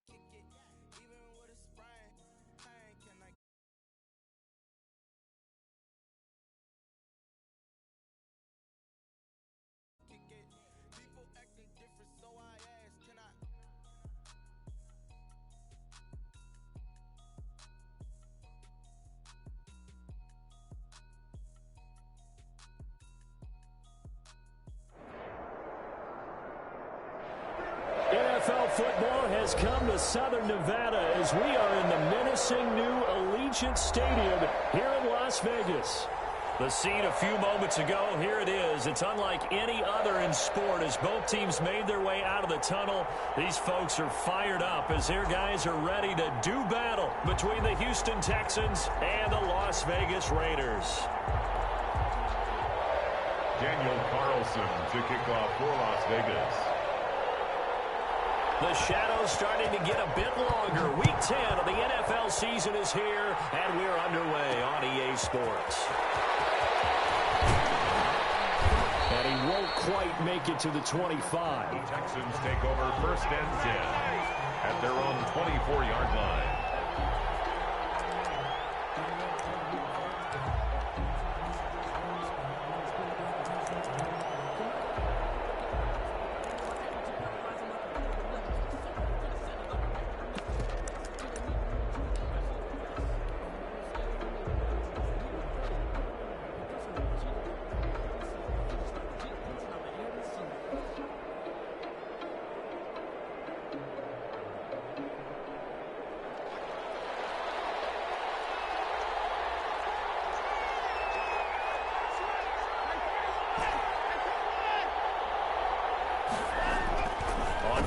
kick it, even with a sprain. Pain, can I kick it? People acting different, so I ask, can I? NFL football has come to Southern Nevada as we are in the menacing new Allegiant Stadium here in Las Vegas. The scene a few moments ago, here it is. It's unlike any other in sport as both teams made their way out of the tunnel. These folks are fired up as their guys are ready to do battle between the Houston Texans and the Las Vegas Raiders. Daniel Carlson to kick off for Las Vegas. The shadow's starting to get a bit longer. Week 10 of the NFL season is here, and we're underway on EA Sports. And he won't quite make it to the 25. The Texans take over 1st and 10 at their own 24-yard line.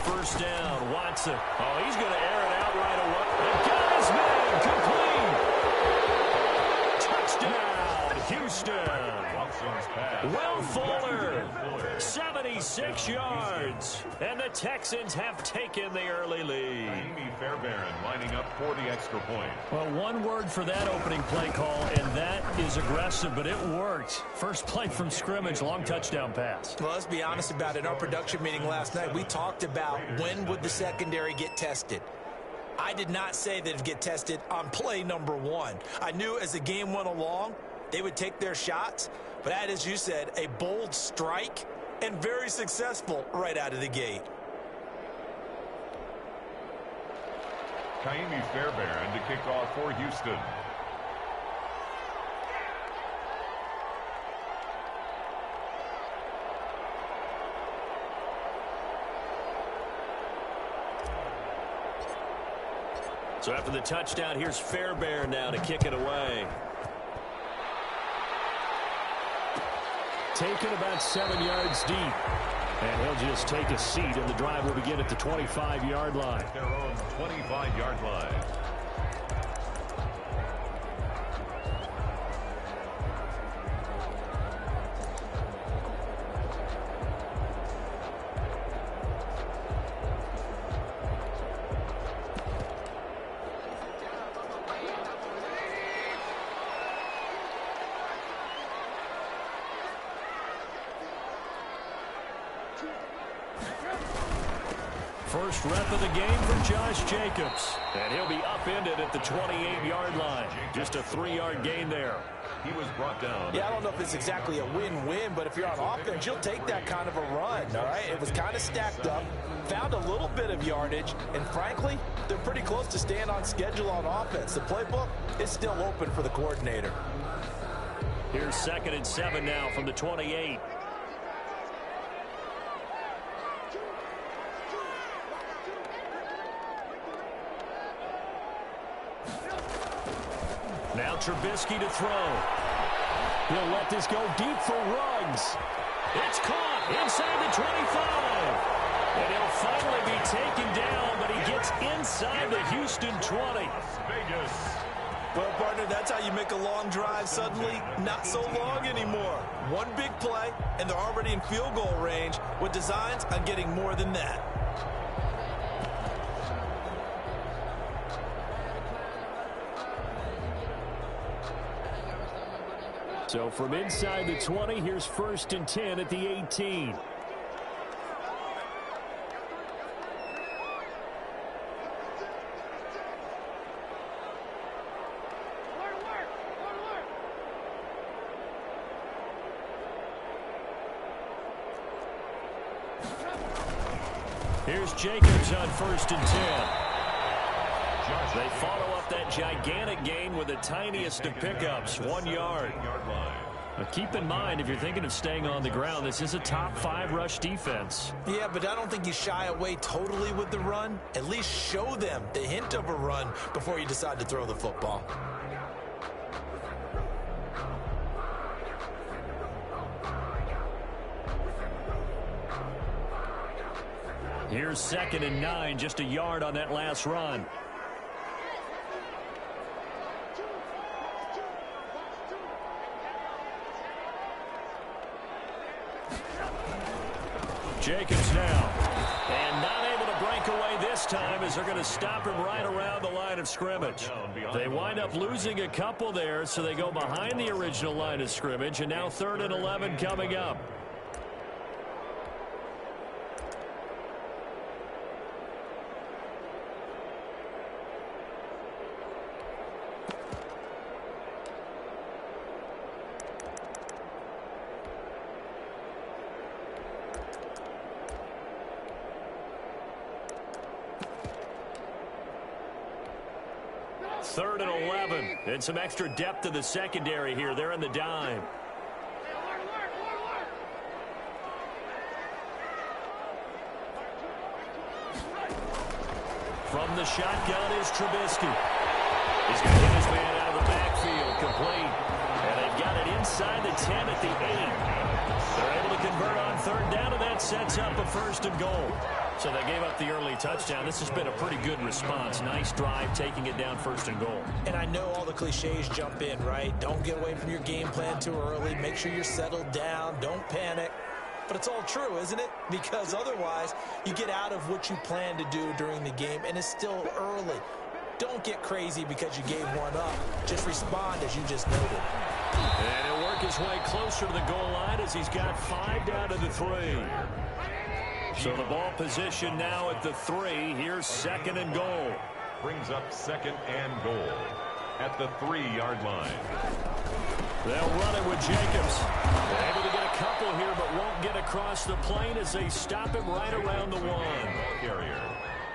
First down, Watson. Oh, he's going to air it out right away. And got his man complete. Touchdown, Houston. Watson's pass. Will Fuller, 76 yards. And the Texans have taken the early lead. Amy Fairbairn lining up for the extra point. Well, one word for that opening play call, and that is aggressive, but it worked. First play from scrimmage, long touchdown pass. Well, let's be honest about it. In our production meeting last night, we talked about when would the secondary get tested. I did not say that it'd get tested on play number 1. I knew as the game went along, they would take their shots, but that, as you said, a bold strike and very successful right out of the gate. Kaimi Fairbairn to kick off for Houston. So after the touchdown, here's Fairbairn now to kick it away. Taken about 7 yards deep. And he'll just take a seat, and the drive will begin at the 25-yard line. Their own 25-yard line. First rep of the game for Josh Jacobs. And he'll be upended at the 28-yard line. Just a 3-yard gain there. He was brought down. Yeah, I don't know if it's exactly a win-win, but if you're on offense, you'll take that kind of a run, all right? It was kind of stacked up, found a little bit of yardage, and frankly, they're pretty close to staying on schedule on offense. The playbook is still open for the coordinator. Here's 2nd and 7 now from the 28. Now Trubisky to throw. He'll let this go deep for Ruggs. It's caught inside the 25. And he'll finally be taken down, but he gets inside the Houston 20. Vegas. Well, partner, that's how you make a long drive suddenly not so long anymore. One big play, and they're already in field goal range with designs on getting more than that. So from inside the 20, here's 1st and 10 at the 18. Here's Jacobs on 1st and 10. They follow up that gigantic gain with the tiniest of pickups, 1 yard. Now keep in mind, if you're thinking of staying on the ground, this is a top 5 rush defense. Yeah, but I don't think you shy away totally with the run. At least show them the hint of a run before you decide to throw the football. Here's 2nd and 9, just a yard on that last run. Jacobs now. And not able to break away this time as they're going to stop him right around the line of scrimmage. They wind up losing a couple there, so they go behind the original line of scrimmage, and now 3rd and 11 coming up. Third and 11, and some extra depth to the secondary here. They're in the dime. From the shotgun is Trubisky. He's going to get his man out of the backfield, complete. And they've got it inside the 10 at the 8. They're able to convert on 3rd down, and that sets up a 1st and goal. So they gave up the early touchdown. This has been a pretty good response. Nice drive, taking it down 1st and goal. And I know all the cliches jump in, right? Don't get away from your game plan too early. Make sure you're settled down. Don't panic. But it's all true, isn't it? Because otherwise, you get out of what you plan to do during the game, and it's still early. Don't get crazy because you gave one up. Just respond as you just noted. And he'll work his way closer to the goal line as he's got 5 down to the 3. So the ball position now at the 3. Here's 2nd and goal. Brings up 2nd and goal at the 3-yard line. They'll run it with Jacobs. They're able to get a couple here, but won't get across the plane as they stop him right around the 1. Carrier.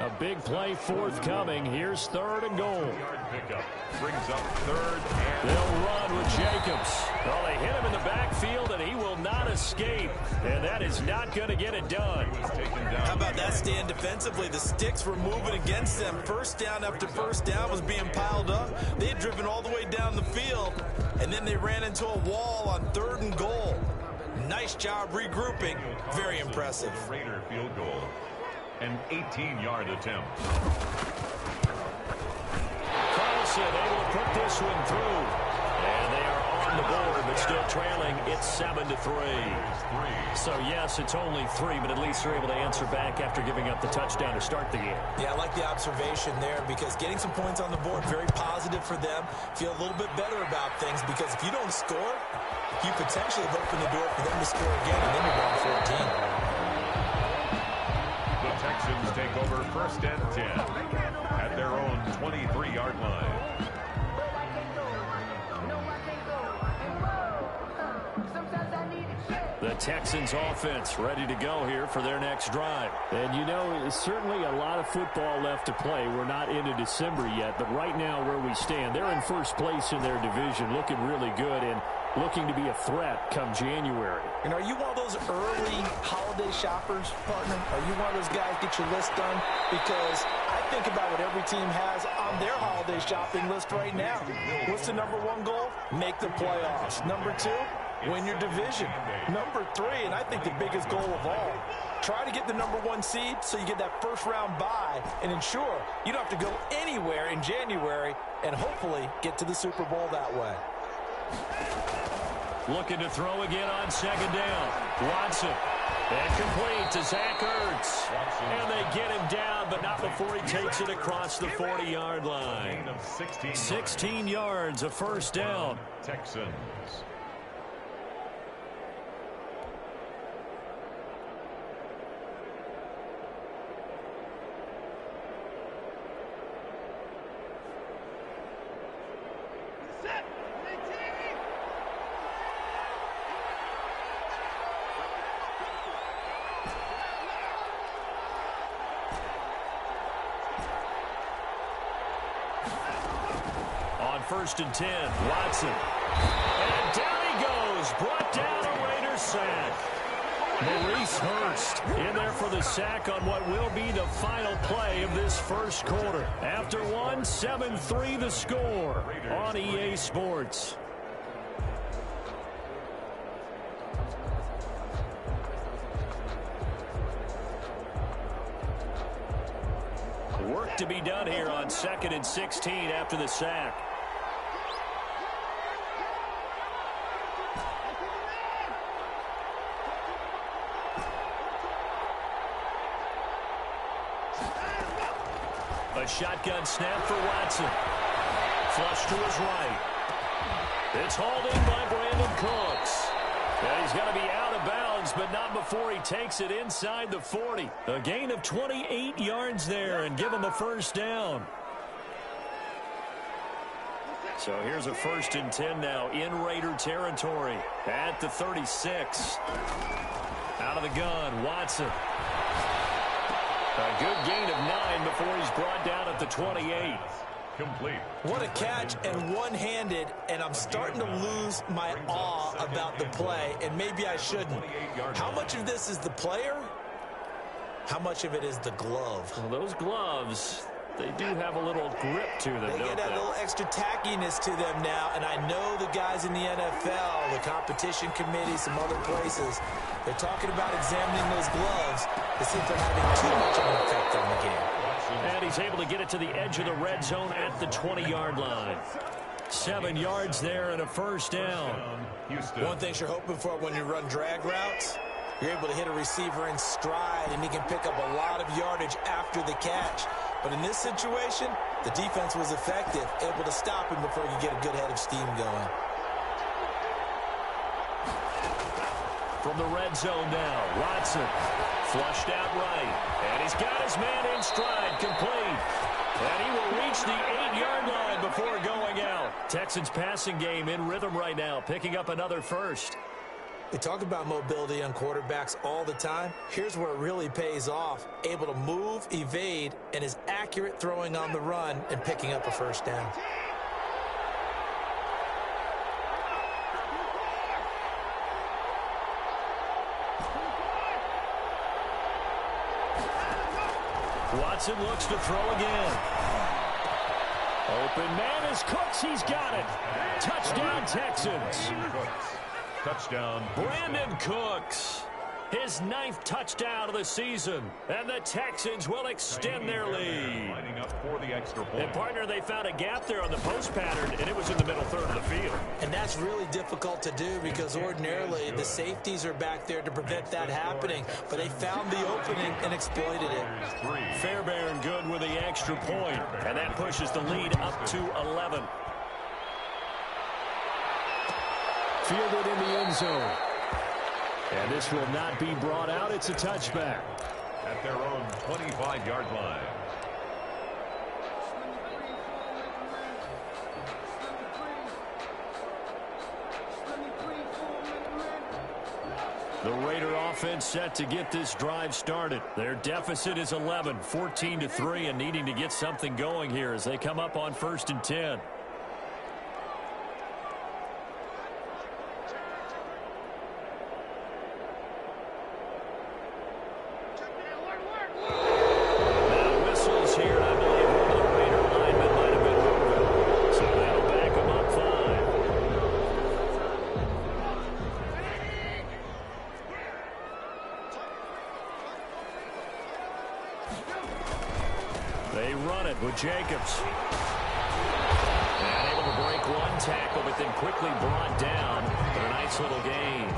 A big play forthcoming. Here's 3rd and goal. Pickup brings up 3rd and they'll run with Jacobs. Well, they hit him in the backfield, and he will not escape. And that is not going to get it done. How about that stand defensively? The sticks were moving against them. 1st down after 1st down was being piled up. They had driven all the way down the field, and then they ran into a wall on 3rd and goal. Nice job regrouping. Very impressive. Raider field goal. An 18-yard attempt. Carlson able to put this one through. And they are on the board, but still trailing. It's 7-3. So, yes, it's only 3, but at least they're able to answer back after giving up the touchdown to start the game. Yeah, I like the observation there because getting some points on the board, very positive for them. Feel a little bit better about things because if you don't score, you potentially have opened the door for them to score again, and then you're down 14. Texans take over 1st and 10 at their own 23-yard line. The Texans offense ready to go here for their next drive. And you know, there's certainly a lot of football left to play. We're not into December yet, but right now where we stand, they're in 1st place in their division, looking really good and looking to be a threat come January. And are you one of those early holiday shoppers, partner? Are you one of those guys get your list done? Because I think about what every team has on their holiday shopping list right now. What's the #1 goal? Make the playoffs. #2, win your division. #3, and I think the biggest goal of all, try to get the #1 seed so you get that 1st-round bye and ensure you don't have to go anywhere in January and hopefully get to the Super Bowl that way. Looking to throw again on 2nd down. Watson. And complete to Zach Ertz. And they get him down, but not before he takes it across the 40-yard line. 16 yards, a 1st down. Texans. 1st and 10. Watson. And down he goes. Brought down a Raiders sack. Maurice Hurst in there for the sack on what will be the final play of this first quarter. After one, 7-3 the score on EA Sports. Work to be done here on 2nd and 16 after the sack. A shotgun snap for Watson. Flush to his right. It's hauled in by Brandon Cooks. And he's going to be out of bounds, but not before he takes it inside the 40. A gain of 28 yards there and give him a first down. So here's a 1st and 10 now in Raider territory at the 36. Out of the gun, Watson. A good gain of 9 before he's brought down at the 28. Complete. What a catch, and one-handed, and I'm starting to lose my awe about the play, and maybe I shouldn't. How much of this is the player? How much of it is the glove? Well, those gloves, they do have a little grip to them, They don't get a little extra tackiness to them now, and I know the guys in the NFL, the competition committee, some other places, they're talking about examining those gloves to see if they're having too much of an effect on the game. And he's able to get it to the edge of the red zone at the 20-yard line. 7 yards there and a first down. One thing you're hoping for when you run drag routes, you're able to hit a receiver in stride, and he can pick up a lot of yardage after the catch. But in this situation, the defense was effective, able to stop him before you get a good head of steam going. From the red zone now, Watson flushed out right, and he's got his man in stride, complete. And he will reach the 8-yard line before going out. Texans passing game in rhythm right now, picking up another first. We talk about mobility on quarterbacks all the time. Here's where it really pays off. Able to move, evade, and is accurate throwing on the run and picking up a first down. Watson looks to throw again. Open man is Cooks. He's got it. Touchdown, Texans. Touchdown. Brandon Cooks. His 9th touchdown of the season. And the Texans will extend their lead. Lining up for the extra point. And, partner, they found a gap there on the post pattern, and it was in the middle third of the field. And that's really difficult to do because ordinarily the safeties are back there to prevent that happening. But they found the opening and exploited it. Fairbairn good with the extra point, and that pushes the lead up to 11. Fielded in the end zone. And this will not be brought out. It's a touchback. At their own 25-yard line. The Raider offense set to get this drive started. Their deficit is 11, 14-3, and needing to get something going here as they come up on 1st and 10. They run it with Jacobs. And able to break one tackle, but then quickly brought down. But a nice little gain.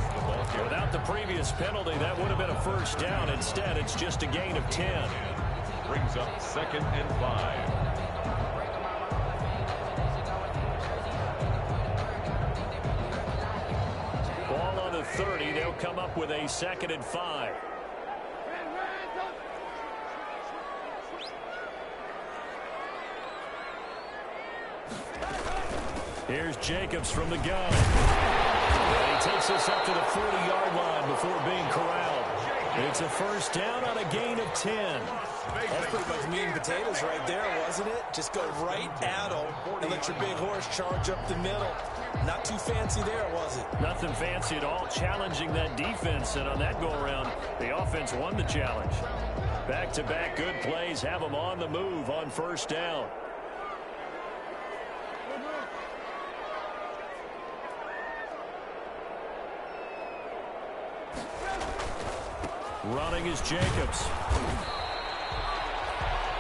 Without the previous penalty, that would have been a first down. Instead, it's just a gain of 10. Brings up 2nd and 5. Ball on the 30. They'll come up with a 2nd and 5. Here's Jacobs from the gun. And he takes us up to the 40-yard line before being corralled. It's a first down on a gain of 10. That's pretty much meat and potatoes right there, wasn't it? Just go right at them and let your big horse charge up the middle. Not too fancy there, was it? Nothing fancy at all, challenging that defense, and on that go-around, the offense won the challenge. Back-to-back good plays have them on the move on first down. Running is Jacobs.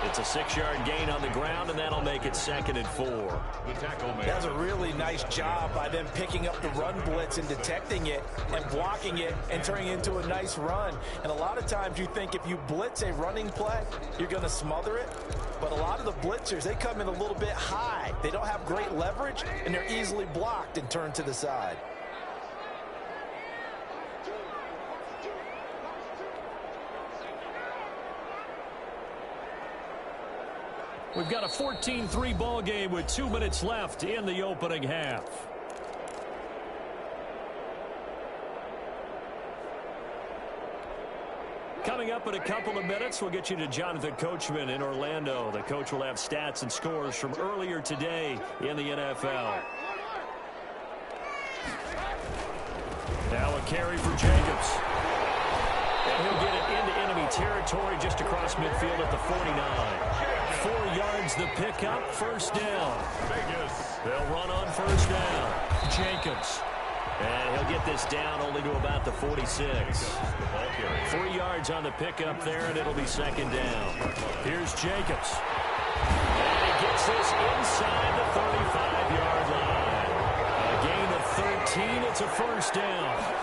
It's a 6-yard gain on the ground, and that'll make it 2nd and 4. That's a really nice job by them picking up the run blitz and detecting it and blocking it and turning it into a nice run. And a lot of times you think if you blitz a running play, you're going to smother it. But a lot of the blitzers, they come in a little bit high. They don't have great leverage, and they're easily blocked and turned to the side. We've got a 14-3 ball game with 2 minutes left in the opening half. Coming up in a couple of minutes, we'll get you to Jonathan Coachman in Orlando. The coach will have stats and scores from earlier today in the NFL. Now a carry for Jacobs. And he'll get it into enemy territory just across midfield at the 49. 4 yards the pickup, first down. They'll run on first down. Jacobs. And he'll get this down only to about the 46. 3 yards on the pickup there, and it'll be 2nd down. Here's Jacobs. And he gets this inside the 35-yard line. A gain of 13, it's a first down.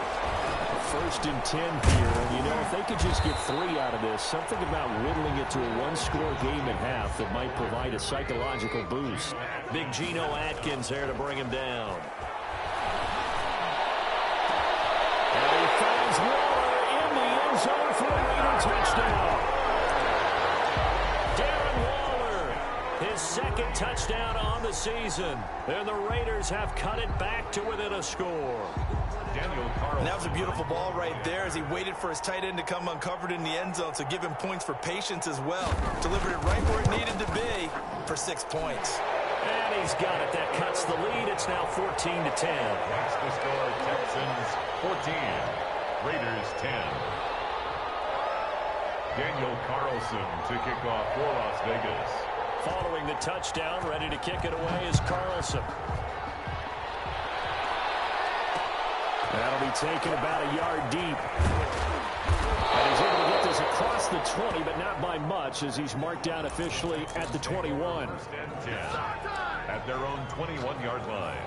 1st and 10 here, and you know, if they could just get 3 out of this, something about whittling it to a 1-score game at half that might provide a psychological boost. Big Geno Atkins there to bring him down. And he finds Waller in the end zone for a Raider touchdown. Darren Waller, his 2nd touchdown on the season, and the Raiders have cut it back to within a score. And that was a beautiful ball right there as he waited for his tight end to come uncovered in the end zone, so give him points for patience as well. Delivered it right where it needed to be for 6 points. And he's got it. That cuts the lead. It's now 14-10. That's the score. Texans 14, Raiders 10. Daniel Carlson to kick off for Las Vegas. Following the touchdown, ready to kick it away is Carlson. That'll be taken about a yard deep. And he's able to get this across the 20, but not by much, as he's marked down officially at the 21. At their own 21-yard line.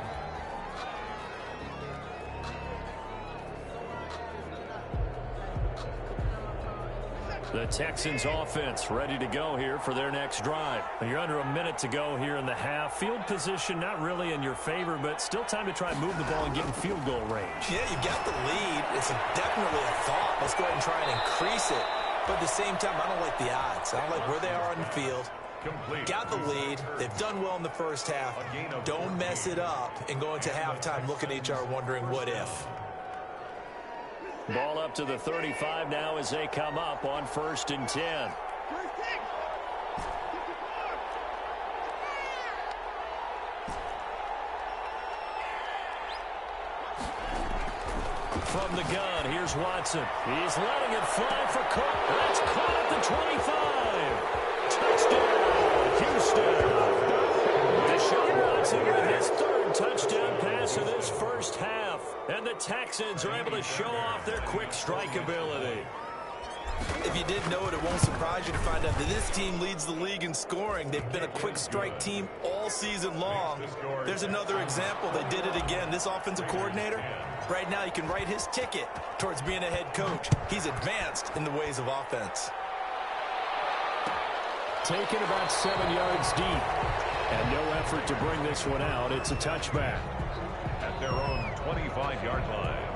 The Texans offense ready to go here for their next drive. You're under a minute to go here in the half. Field position not really in your favor, but still time to try and move the ball and get in field goal range. Yeah, you got the lead. It's definitely a thought. Let's go ahead and try and increase it. But at the same time, I don't like the odds. I don't like where they are on the field. Got the lead. They've done well in the first half. Don't mess it up and go into halftime looking at each other wondering what if. Ball up to the 35 now as they come up on 1st and 10. From the gun, here's Watson. He's letting it fly for Cook. That's caught at the 25. Touchdown, Houston. Deshaun Watson with his 3rd touchdown pass of this first half. And the Texans are able to show off their quick strike ability. If you didn't know it, it won't surprise you to find out that this team leads the league in scoring. They've been a quick strike team all season long. There's another example. They did it again. This offensive coordinator, right now you can write his ticket towards being a head coach. He's advanced in the ways of offense. Taken about 7 yards deep. And no effort to bring this one out. It's a touchback. At their own 25-yard line.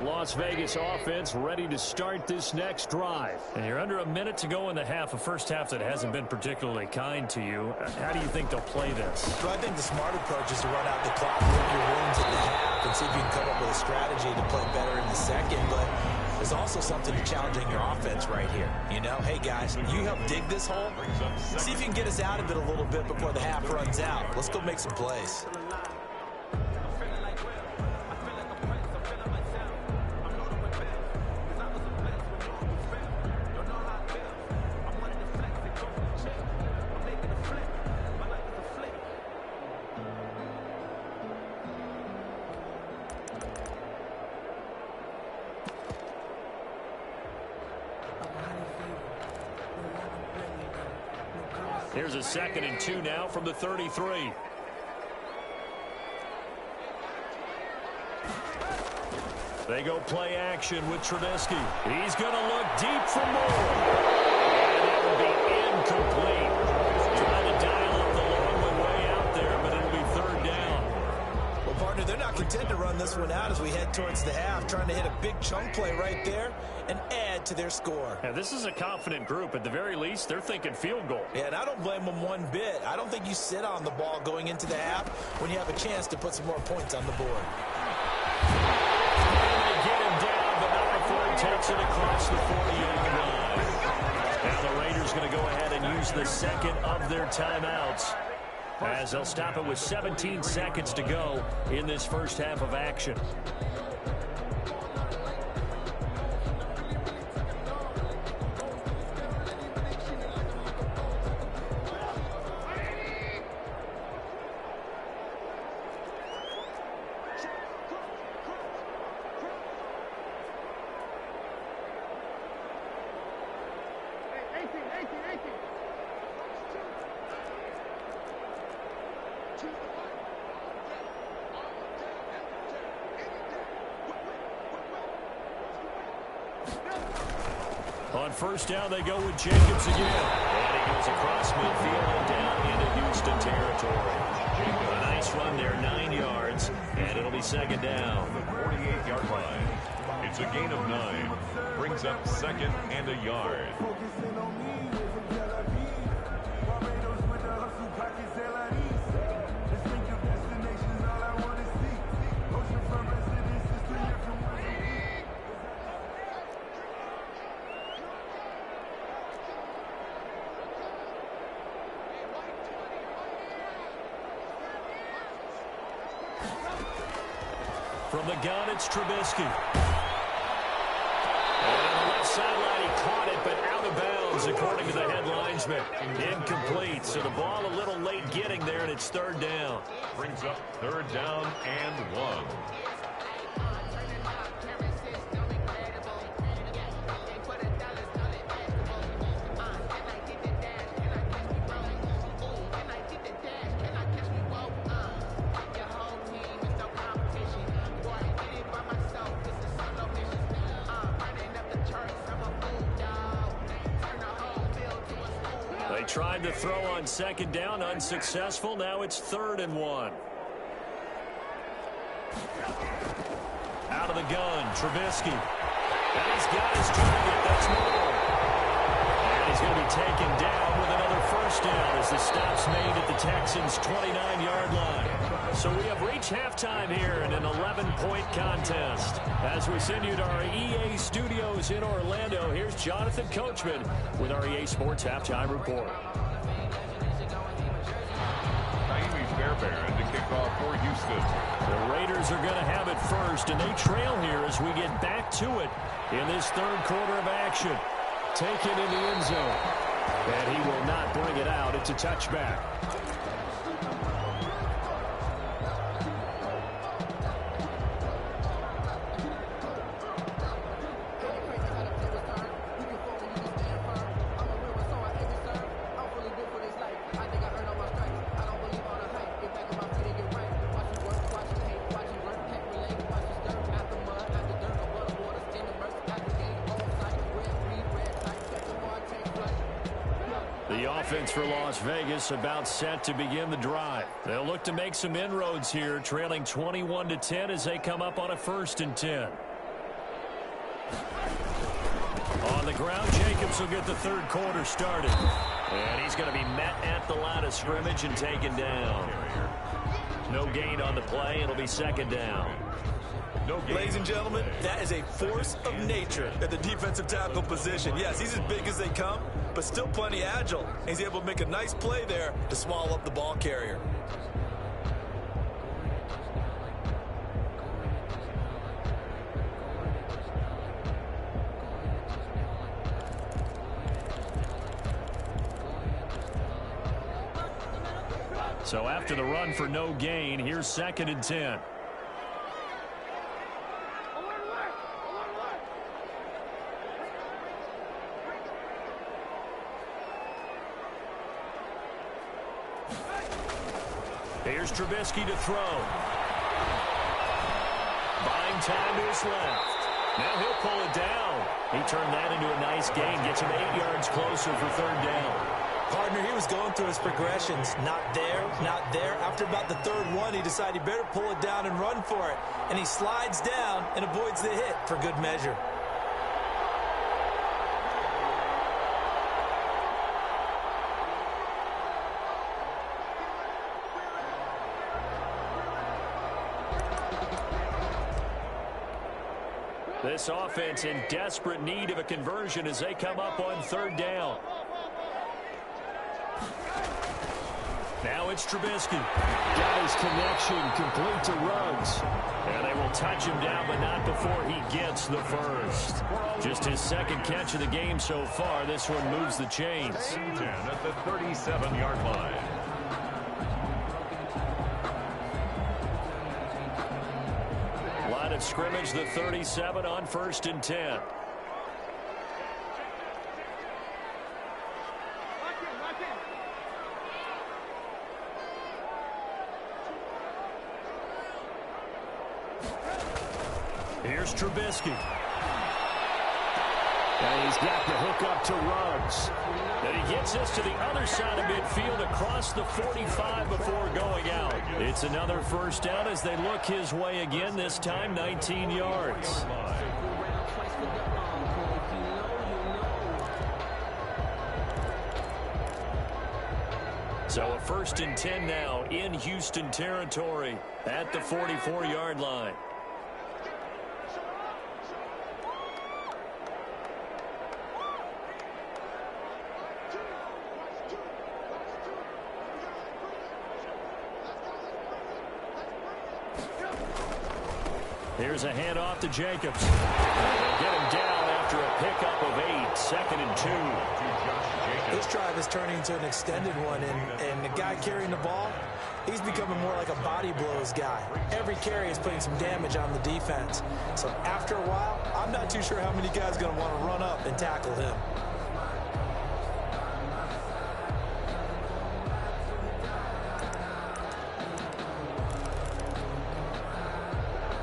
Las Vegas offense ready to start this next drive. And you're under a minute to go in the half, a first half that hasn't been particularly kind to you. How do you think they'll play this? Well, I think the smart approach is to run out the clock, work your wounds in the half, and see if you can come up with a strategy to play better in the second. But there's also something to challenging your offense right here. You know, hey, guys, you help dig this hole. See if you can get us out of it a little bit before the half runs out. Let's go make some plays. Here's a 2nd and 2 now from the 33. They go play action with Trubisky. He's going to look deep for more. And it will be incomplete. Trying to dial up the long one way out there, but it'll be 3rd down. Well, partner, they're not content to run this one out as we head towards the half, trying to hit a big chunk play right there and add to their score. Yeah, this is a confident group. At the very least, they're thinking field goal. Yeah, and I don't blame them one bit. I don't think you sit on the ball going into the half when you have a chance to put some more points on the board. Get him down, but not before he takes it across the 40-yard line. Now the Raiders going to go ahead and use the 2nd of their timeouts, as they'll stop it with 17 seconds to go in this first half of action. On first down, they go with Jacobs again. And he goes across midfield and down into Houston territory. A nice run there, 9 yards, and it'll be 2nd down. The 48-yard line. It's a gain of 9. Brings up 2nd and a yard. From the gun, it's Trubisky. And on the left sideline, he caught it, but out of bounds, according to the head linesman. Incomplete, so the ball a little late getting there, and it's 3rd down. Brings up 3rd down and 1. Tried to throw on 2nd down, unsuccessful. Now it's 3rd and 1. Out of the gun, Trubisky. And he's got his target. That's more. And he's going to be taken down with another first down as the stop's made at the Texans' 29-yard line. So we have reached halftime here in an 11-point contest. As we send you to our EA studios in Orlando, here's Jonathan Coachman with our EA Sports Halftime Report. Fairbairn to kick off for Houston. The Raiders are going to have it first, and they trail here as we get back to it in this 3rd quarter of action. Taken in the end zone, and he will not bring it out. It's a touchback. Offense for Las Vegas about set to begin the drive. They'll look to make some inroads here, trailing 21-10 as they come up on a 1st and 10. On the ground, Jacobs will get the third quarter started. And he's going to be met at the line of scrimmage and taken down. No gain on the play. It'll be second down. Ladies and gentlemen, that is a force of nature at the defensive tackle position. Yes, he's as big as they come, but still plenty agile. He's able to make a nice play there to swallow up the ball carrier. So after the run for no gain, here's 2nd and 10. Here's Trubisky to throw. Buying time to his left. Now he'll pull it down. He turned that into a nice gain. Gets him 8 yards closer for third down. Partner, he was going through his progressions. Not there, not there. After about the third one, he decided he better pull it down and run for it. And he slides down and avoids the hit for good measure. This offense in desperate need of a conversion as they come up on third down. Now it's Trubisky. Got his connection complete to Ruggs. And they will touch him down, but not before he gets the first. Just his second catch of the game so far. This one moves the chains. 10 at the 37-yard line. Line of scrimmage, the 37 on 1st and 10. Here's Trubisky. And he's got the hook up to Ruggs. And he gets this to the other side of midfield across the 45 before going out. It's another first down as they look his way again, this time 19 yards. So a 1st and 10 now in Houston territory at the 44-yard line. Here's a handoff to Jacobs. They'll get him down after a pickup of 8. 2nd and 2. This drive is turning into an extended one, and the guy carrying the ball, he's becoming more like a body blows guy. Every carry is putting some damage on the defense. So after a while, I'm not too sure how many guys are going to want to run up and tackle him.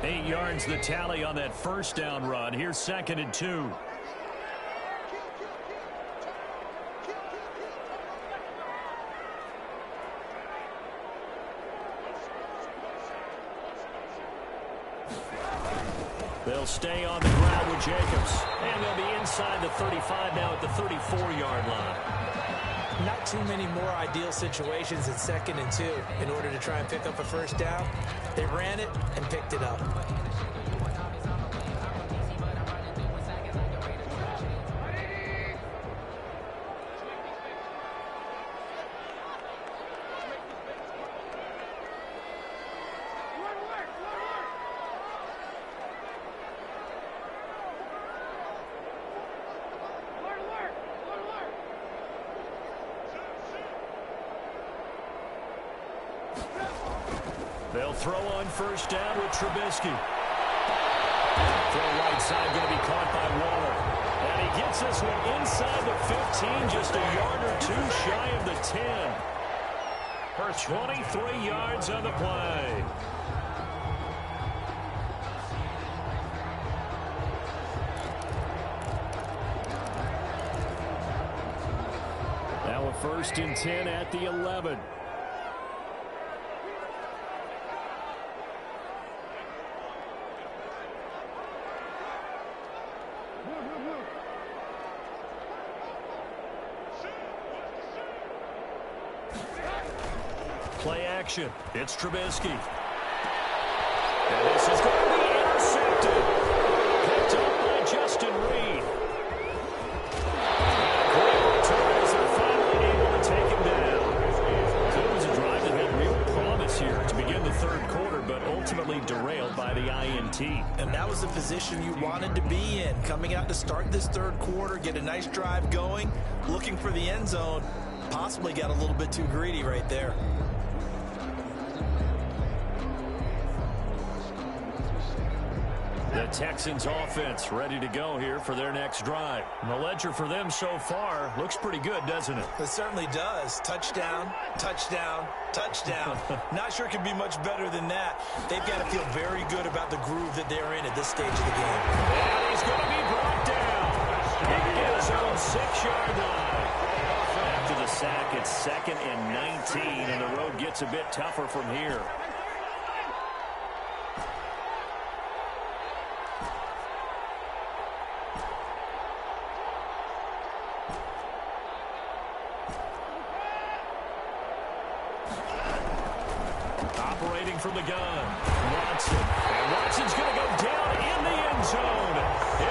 Eight yards the tally on that first down run. Here's 2nd and 2. They'll stay on the ground with Jacobs. And they'll be inside the 35 now at the 34-yard line. Not too many more ideal situations at 2nd and 2 in order to try and pick up a first down. They ran it and picked it up. They'll throw on first down with Trubisky. Throw right side going to be caught by Waller. And he gets this one inside the 15, just a yard or two shy of the 10. For 23 yards on the play. Now a 1st and 10 at the 11. Play action. It's Trubisky. And this is going to be intercepted. Picked up by Justin Reed. Great return as they're finally able to take him down. So it was a drive that had real promise here to begin the third quarter, but ultimately derailed by the INT. And that was the position you wanted to be in. Coming out to start this third quarter, get a nice drive going, looking for the end zone. Possibly got a little bit too greedy right there. The Texans offense ready to go here for their next drive. And the ledger for them so far looks pretty good, doesn't it? It certainly does. Touchdown, touchdown, touchdown. Not sure it can be much better than that. They've got to feel very good about the groove that they're in at this stage of the game. And he's going to be brought down. He gets his own 6-yard line. After the sack, it's 2nd and 19, and the road gets a bit tougher from here. Operating from the gun, Watson. And Watson's going to go down in the end zone.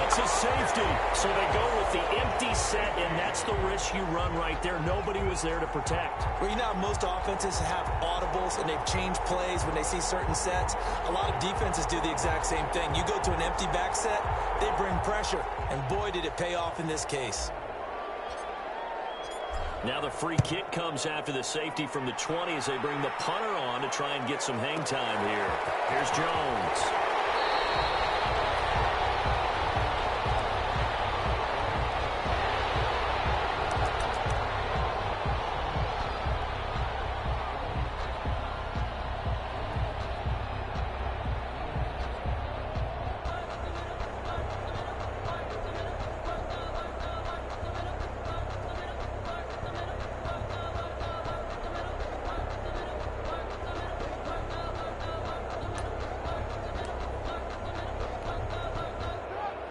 It's a safety. So they go with the empty set, and that's the risk you run right there. Nobody was there to protect. Well, you know, most offenses have audibles, and they've changed plays when they see certain sets. A lot of defenses do the exact same thing. You go to an empty back set, they bring pressure. And boy, did it pay off in this case. Now the free kick comes after the safety from the 20 as they bring the punter on to try and get some hang time here. Here's Jones.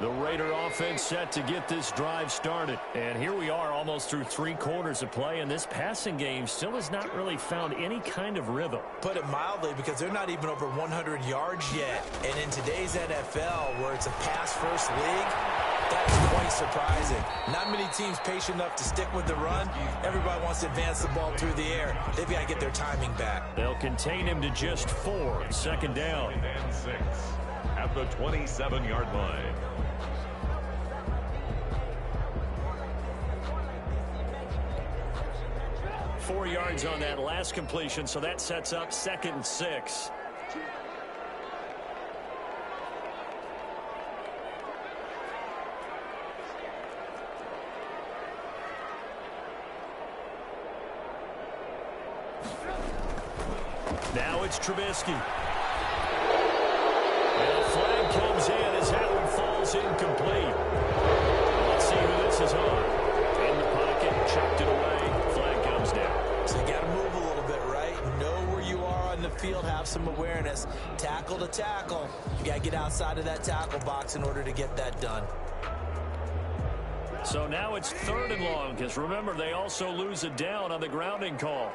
The Raider offense set to get this drive started. And here we are almost through 3 quarters of play, and this passing game still has not really found any kind of rhythm. Put it mildly, because they're not even over 100 yards yet. And in today's NFL, where it's a pass-first league, that's quite surprising. Not many teams patient enough to stick with the run. Everybody wants to advance the ball through the air. They've got to get their timing back. They'll contain him to just 4. 2nd down. And 6 at the 27-yard line. Four yards on that last completion, so that sets up 2nd and 6. Now it's Trubisky. And a flag comes in as that one falls incomplete. Let's see who this is on. In the pocket, chucked it away. Flag comes down. So you got to move a little bit, right? Know where you are on the field, have some awareness. Tackle to tackle. You got to get outside of that tackle box in order to get that done. So now it's 3rd and long, because remember, they also lose a down on the grounding call.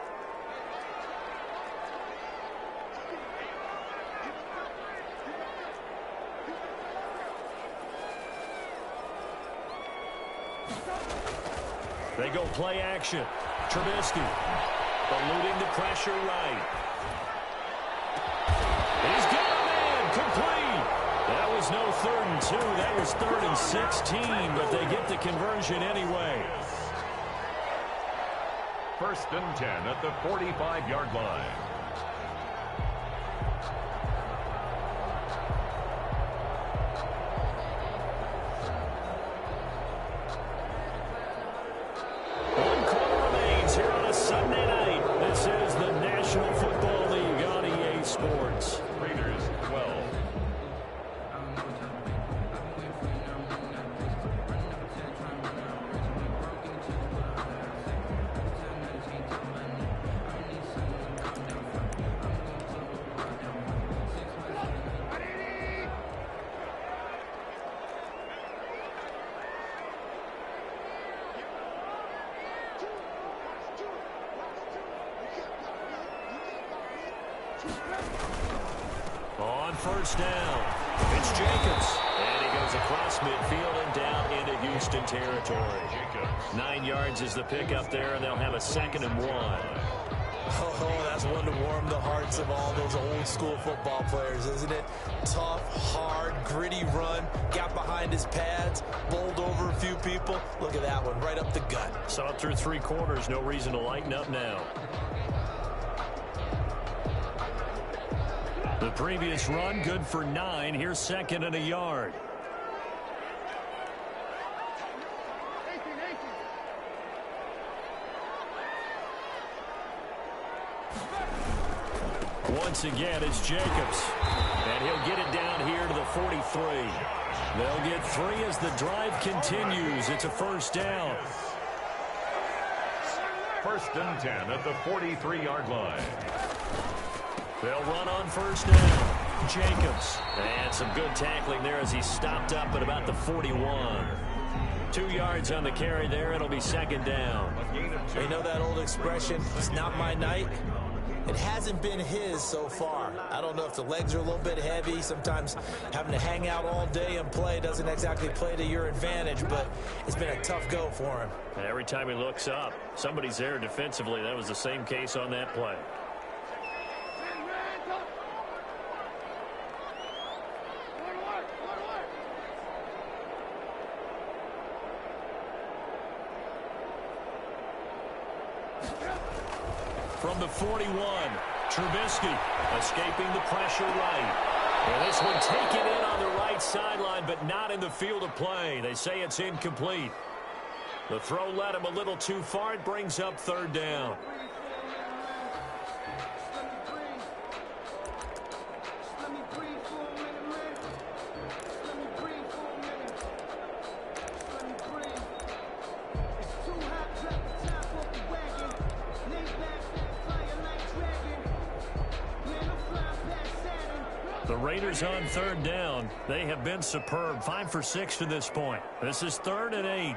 They go play action. Trubisky eluding the pressure right. He's got a man complete. That was no 3rd and 2. That was 3rd and 16, but they get the conversion anyway. 1st and 10 at the 45-yard line. Sunday night. This is the National Football League on EA Sports. Raiders 12. first down. It's Jacobs. And he goes across midfield and down into Houston territory. 9 yards is the pickup there, and they'll have a 2nd and 1. Oh, that's one to warm the hearts of all those old-school football players, isn't it? Tough, hard, gritty run. Got behind his pads, bowled over a few people. Look at that one, right up the gut. Saw it through 3 quarters. No reason to lighten up now. The previous run, good for 9. Here's 2nd and a yard. Once again, it's Jacobs. And he'll get it down here to the 43. They'll get 3 as the drive continues. It's a first down. 1st and 10 at the 43-yard line. They'll run on first down. Jacobs. And some good tackling there as he stopped up at about the 41. 2 yards on the carry there. It'll be 2nd down. You know that old expression, it's not my night? It hasn't been his so far. I don't know if the legs are a little bit heavy. Sometimes having to hang out all day and play doesn't exactly play to your advantage, but it's been a tough go for him. And every time he looks up, somebody's there defensively. That was the same case on that play. From the 41, Trubisky escaping the pressure right. And this one taken in on the right sideline, but not in the field of play. They say it's incomplete. The throw led him a little too far. It brings up 3rd down. The Raiders on 3rd down. They have been superb. 5 for 6 to this point. This is 3rd and 8.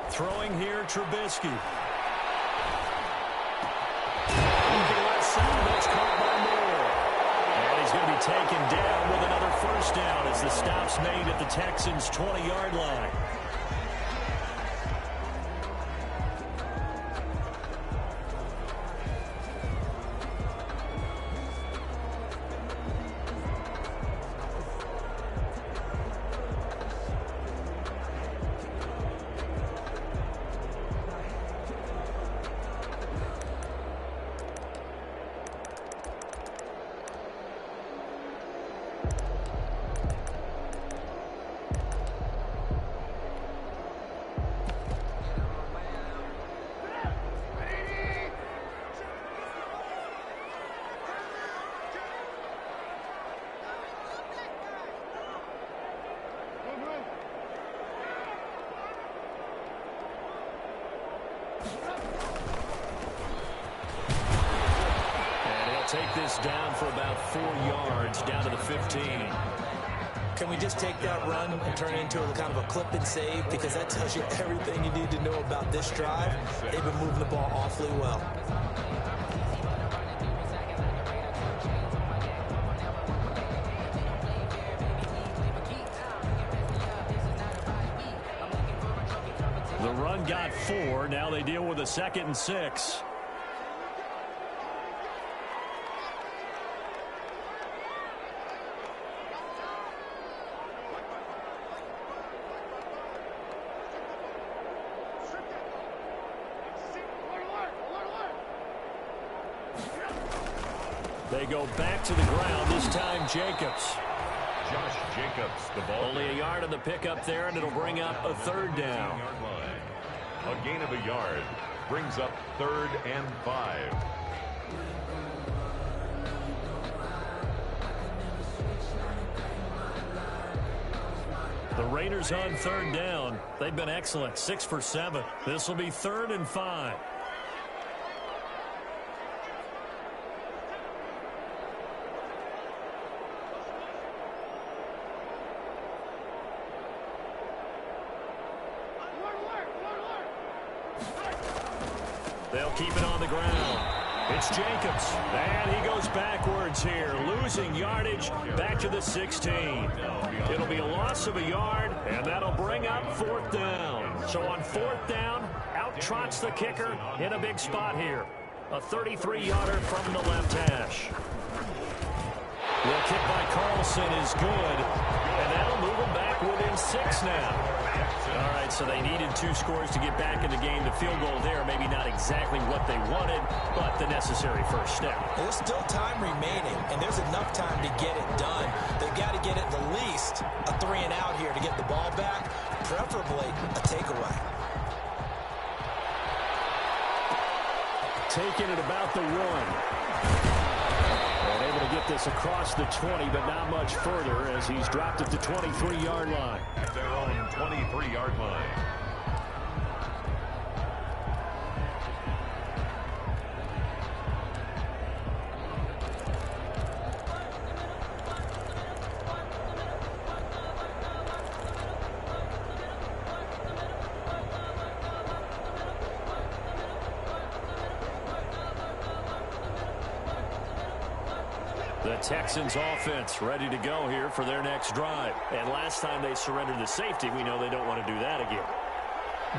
Throwing here, Trubisky. Looking left side, that's caught by Moore. And he's going to be taken down with another first down as the stop's made at the Texans' 20-yard line. Take this down for about 4 yards down to the 15. Can we just take that run and turn it into a kind of a clip and save? Because that tells you everything you need to know about this drive. They've been moving the ball awfully well. The run got 4. Now they deal with a 2nd and 6. They go back to the ground, this time Jacobs. Josh Jacobs, the ball. Only a yard on the pickup there, and it'll bring up a 3rd down. A gain of a yard brings up 3rd and 5. The Raiders on 3rd down. They've been excellent, 6 for 7. This will be 3rd and 5. keep it on the ground. It's Jacobs, and he goes backwards here, losing yardage back to the 16. It'll be a loss of a yard, and that'll bring up 4th down. So on 4th down, out trots the kicker in a big spot here. A 33-yarder from the left hash. The kick by Carlson is good, and that'll move them back within 6 now. All right, so they needed 2 scores to get back in the game. The field goal there, maybe not exactly what they wanted, but the necessary first step. There's still time remaining, and there's enough time to get it done. They've got to get at the least a 3-and-out here to get the ball back, preferably a takeaway. Taking it about the 1. And able to get this across the 20, but not much further as he's dropped it to 23-yard line. At their own 23-yard line. The Texans offense ready to go here for their next drive. And last time they surrendered the safety, we know they don't want to do that again.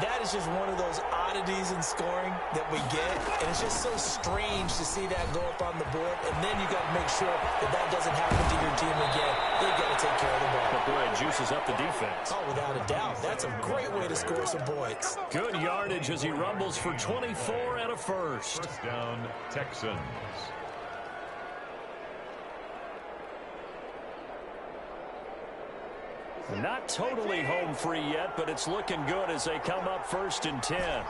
That is just one of those oddities in scoring that we get, and it's just so strange to see that go up on the board, and then you got to make sure that that doesn't happen to your team again. They've got to take care of the ball. But boy, it juices up the defense. Oh, without a doubt. That's a great way to score some points. Good yardage as he rumbles for 24 and a first. First down, Texans. Not totally home free yet, but it's looking good as they come up 1st and 10.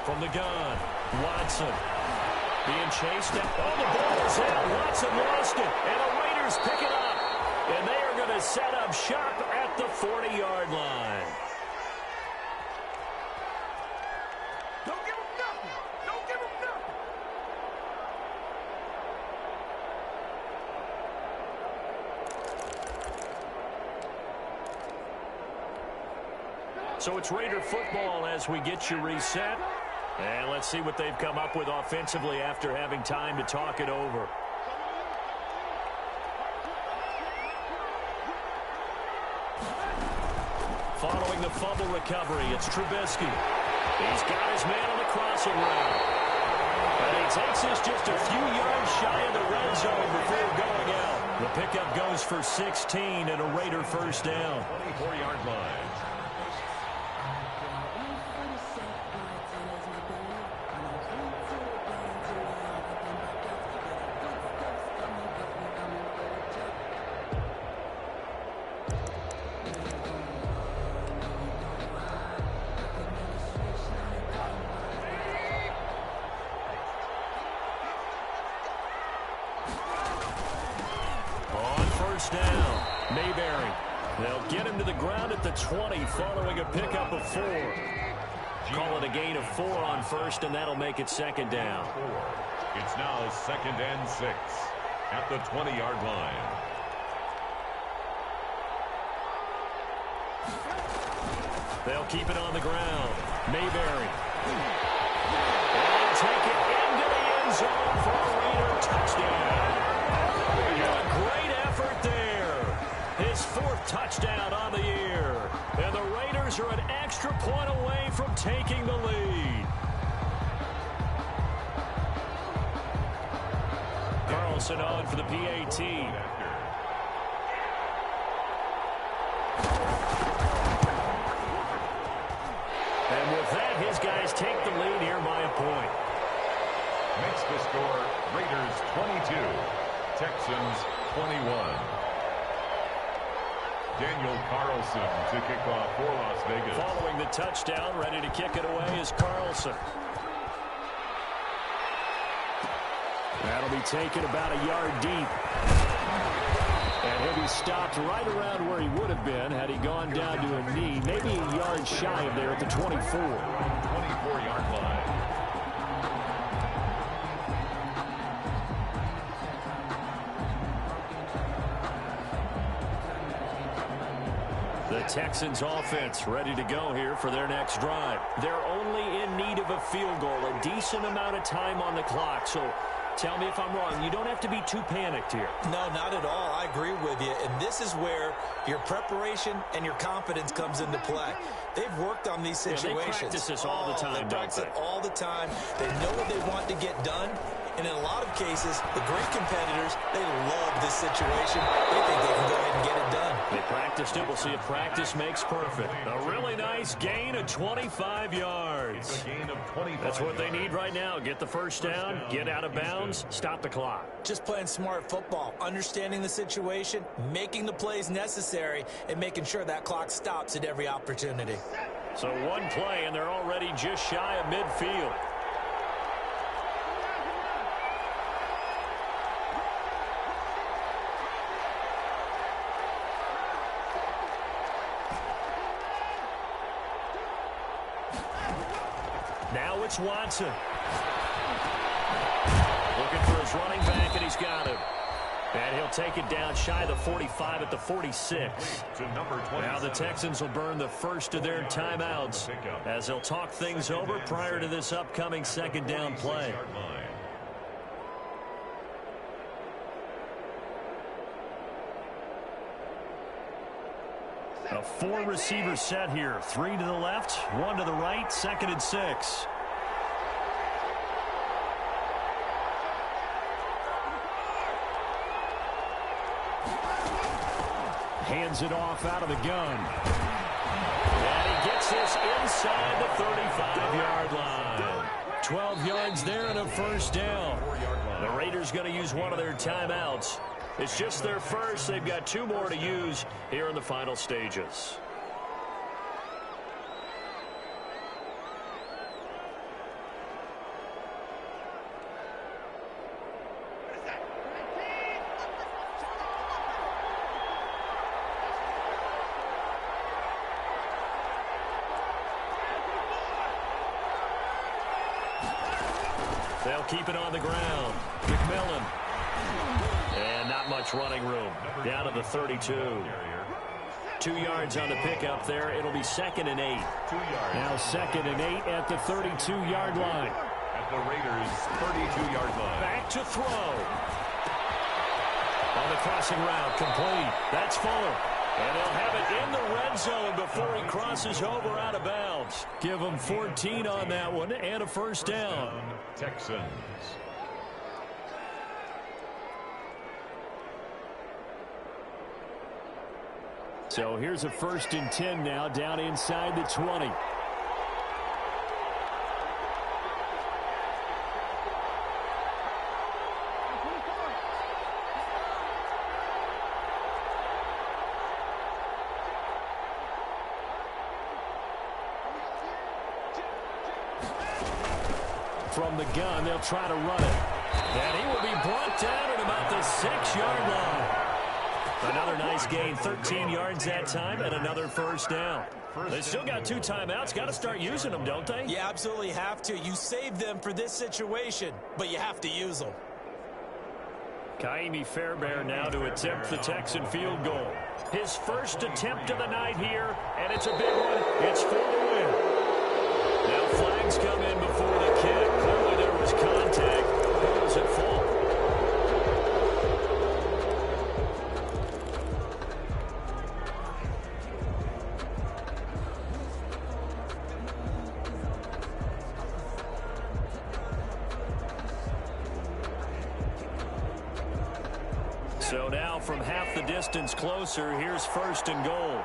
From the gun, Watson. Being chased down. Oh, the ball is out. Watson lost it, and the Raiders pick it up. And they are going to set up shop at the 40-yard line. So it's Raider football as we get you reset. And let's see what they've come up with offensively after having time to talk it over. Following the fumble recovery, it's Trubisky. He's got his man on the crossing route. And he takes this just a few yards shy of the red zone before going out. The pickup goes for 16 and a Raider first down. 24-yard line. Down. Mayberry. They'll get him to the ground at the 20 following a pickup of 4. Call it a gain of 4 on first, and that'll make it 2nd down. It's now 2nd and 6 at the 20-yard line. They'll keep it on the ground. Mayberry. And take it into the end zone for a Raider touchdown. A great effort there. His 4th touchdown on the year. And the Raiders are an extra point away from taking the lead. Carlson on for the PAT. And with that, his guys take the lead here by a point. Makes the score Raiders 22, Texans 21. Daniel Carlson to kick off for Las Vegas. Following the touchdown, ready to kick it away is Carlson. That'll be taken about a yard deep. And he'll be stopped right around where he would have been had he gone down to a knee, maybe a yard shy of there at the 24. 24-yard line. Texans offense ready to go here for their next drive. They're only in need of a field goal, a decent amount of time on the clock. So tell me if I'm wrong. You don't have to be too panicked here. No, not at all. I agree with you. And this is where your preparation and your confidence comes into play. They've worked on these situations. Yeah, they practice this all the time, They practice it all the time. They know what they want to get done. And in a lot of cases, the great competitors, they love this situation. They think they can go ahead and get it done. They practiced it. We'll see if practice makes perfect. A really nice gain of 25 yards. That's what they need right now. Get the first down, get out of bounds, stop the clock. Just playing smart football, understanding the situation, making the plays necessary, and making sure that clock stops at every opportunity. So one play, and they're already just shy of midfield. Now it's Watson. Looking for his running back, and he's got him. And he'll take it down shy of the 45 at the 46. Now the Texans will burn the first of their timeouts as they'll talk things over prior to this upcoming second down play. A four-receiver set here. 3 to the left, 1 to the right, 2nd and 6. Hands it off out of the gun. And he gets this inside the 35-yard line. 12 yards there and a first down. The Raiders going to use one of their timeouts. It's just their first. They've got 2 more to use here in the final stages. They'll keep it on the ground. McMillan. And not much running room. Down to the 32. 2 yards on the pickup there. It'll be 2nd and 8. 2 yards. Now 2nd and 8 at the 32-yard line. At the Raiders' 32-yard line. Back to throw. On the crossing route, complete. That's Fuller. And they'll have it in the red zone before he crosses over out of bounds. Give him 14 on that one and a first down. Texans. So here's a 1st and 10 now down inside the 20. From the gun, they'll try to run it. And he will be brought down at about the 6-yard line. Another nice gain, 13 yards that time, and another first down. They still got 2 timeouts. Got to start using them, don't they? You absolutely have to. You save them for this situation, but you have to use them. Kaimi Fairbairn now to attempt the Texan field goal. His first attempt of the night here, and it's a big one. It's for the win. Now flags come in before the kick. Clearly there was contact. Who was at fault? So now from half the distance closer, here's 1st and goal.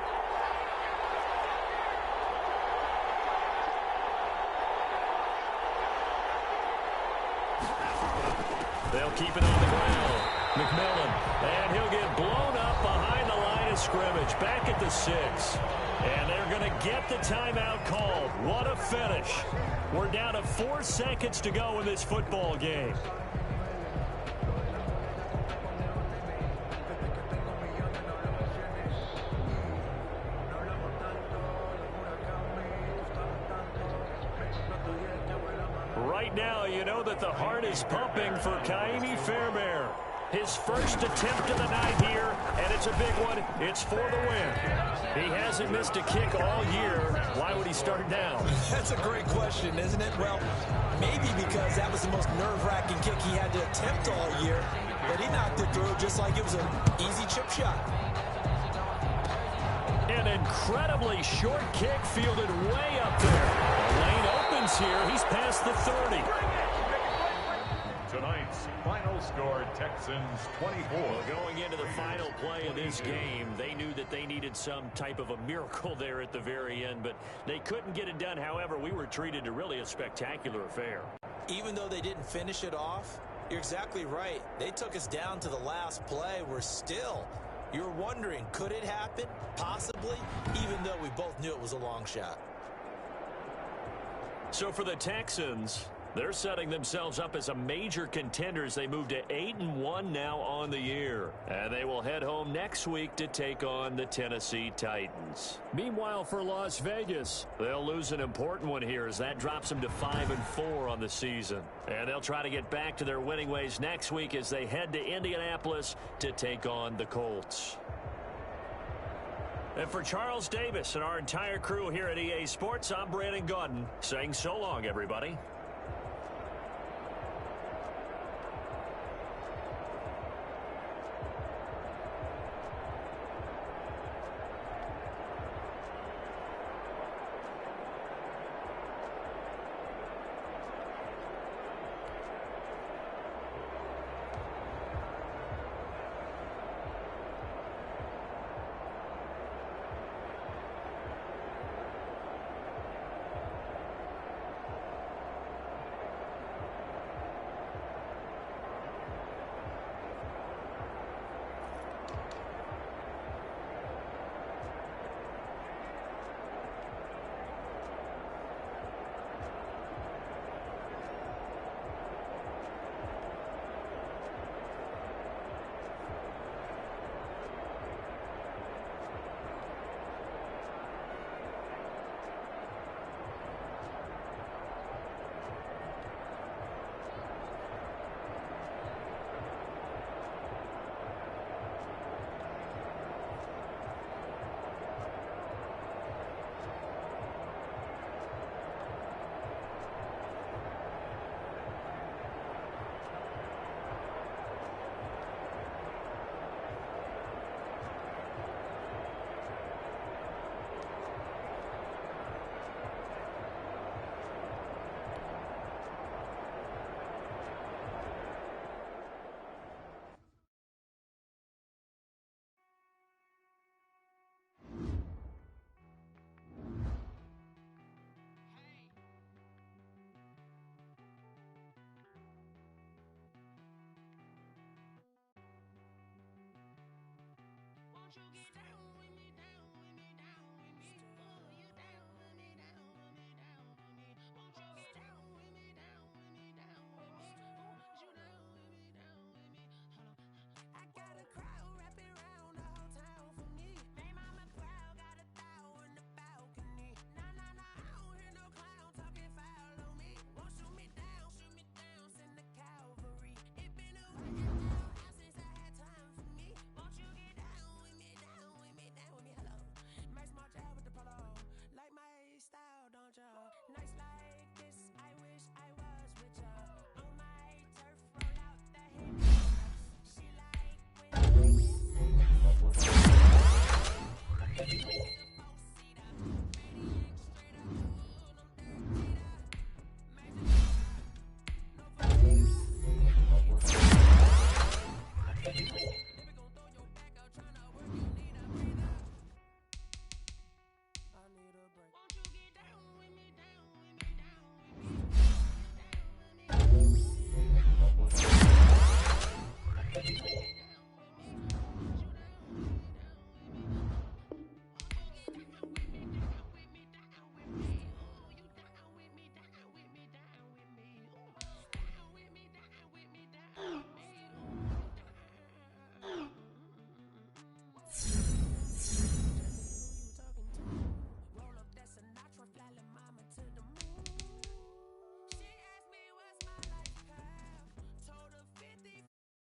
They'll keep it on the ground. McMillan, and he'll get blown up behind the line of scrimmage, back at the 6. And they're going to get the timeout called. What a finish. We're down to 4 seconds to go in this football game. Right now, you know that the heart is pumping for Kaimi Fairbairn. His first attempt of the night here, and it's a big one. It's for the win. He hasn't missed a kick all year. Why would he start now? That's a great question, isn't it? Well, maybe because that was the most nerve-wracking kick he had to attempt all year, but he knocked it through just like it was an easy chip shot. An incredibly short kick fielded way up there. The lane opens here. He's past the 30. Tonight's final score, Texans 24. Well, going into the final play of this game, they knew that they needed some type of a miracle there at the very end, but they couldn't get it done. However, we were treated to really a spectacular affair. Even though they didn't finish it off, you're exactly right. They took us down to the last play. We're still, you're wondering, could it happen? Possibly, even though we both knew it was a long shot. So for the Texans, they're setting themselves up as a major contender as they move to 8-1 now on the year. And they will head home next week to take on the Tennessee Titans. Meanwhile, for Las Vegas, they'll lose an important one here as that drops them to 5-4 on the season. And they'll try to get back to their winning ways next week as they head to Indianapolis to take on the Colts. And for Charles Davis and our entire crew here at EA Sports, I'm Brandon Gaudin saying so long, everybody. Won't you get down?